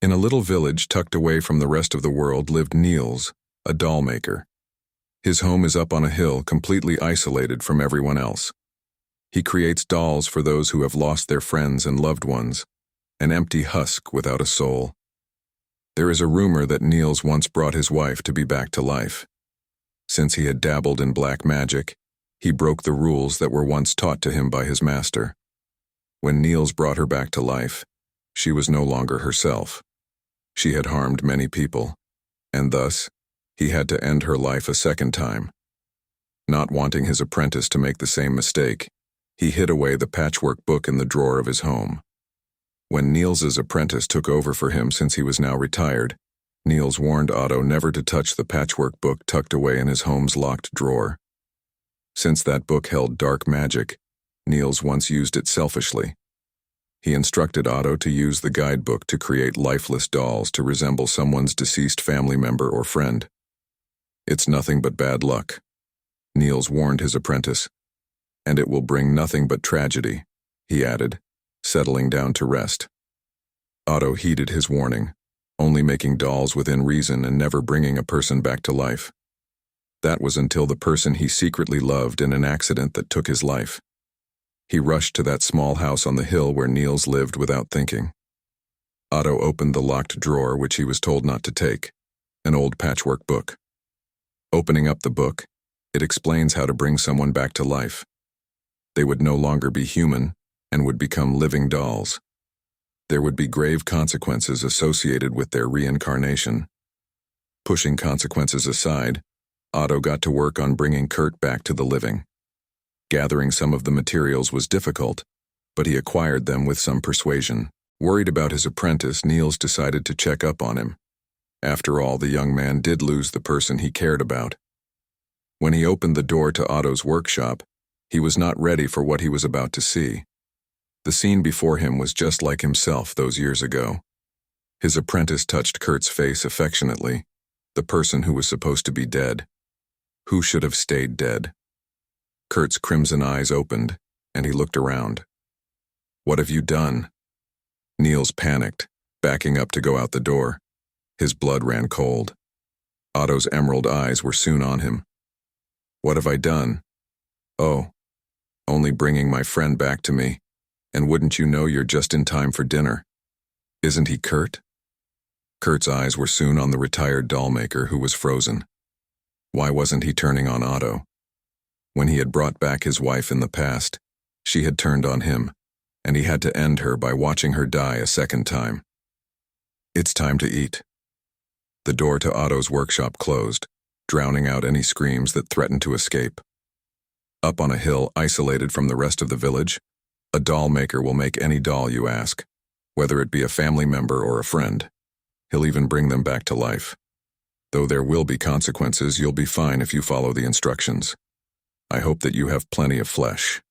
In a little village tucked away from the rest of the world lived Niels, a doll maker. His home is up on a hill, completely isolated from everyone else. He creates dolls for those who have lost their friends and loved ones, an empty husk without a soul. There is a rumor that Niels once brought his wife to be back to life. Since he had dabbled in black magic, he broke the rules that were once taught to him by his master. When Niels brought her back to life, she was no longer herself. She had harmed many people, and thus, he had to end her life a second time. Not wanting his apprentice to make the same mistake, he hid away the patchwork book in the drawer of his home. When Niels's apprentice took over for him since he was now retired, Niels warned Otto never to touch the patchwork book tucked away in his home's locked drawer. Since that book held dark magic, Niels once used it selfishly. He instructed Otto to use the guidebook to create lifeless dolls to resemble someone's deceased family member or friend. It's nothing but bad luck, Niels warned his apprentice. And it will bring nothing but tragedy, he added, settling down to rest. Otto heeded his warning, only making dolls within reason and never bringing a person back to life. That was until the person he secretly loved in an accident that took his life. He rushed to that small house on the hill where Niels lived without thinking. Otto opened the locked drawer which he was told not to take, an old patchwork book. Opening up the book, it explains how to bring someone back to life. They would no longer be human and would become living dolls. There would be grave consequences associated with their reincarnation. Pushing consequences aside, Otto got to work on bringing Kurt back to the living. Gathering some of the materials was difficult, but he acquired them with some persuasion. Worried about his apprentice, Niels decided to check up on him. After all, the young man did lose the person he cared about. When he opened the door to Otto's workshop, he was not ready for what he was about to see. The scene before him was just like himself those years ago. His apprentice touched Kurt's face affectionately, the person who was supposed to be dead. Who should have stayed dead? Kurt's crimson eyes opened, and he looked around. What have you done? Niels panicked, backing up to go out the door. His blood ran cold. Otto's emerald eyes were soon on him. What have I done? Oh, only bringing my friend back to me, and wouldn't you know you're just in time for dinner. Isn't he Kurt? Kurt's eyes were soon on the retired doll maker who was frozen. Why wasn't he turning on Otto? When he had brought back his wife in the past, she had turned on him, and he had to end her by watching her die a second time. It's time to eat. The door to Otto's workshop closed, drowning out any screams that threatened to escape. Up on a hill, isolated from the rest of the village, a doll maker will make any doll you ask, whether it be a family member or a friend. He'll even bring them back to life. Though there will be consequences, you'll be fine if you follow the instructions. I hope that you have plenty of flesh.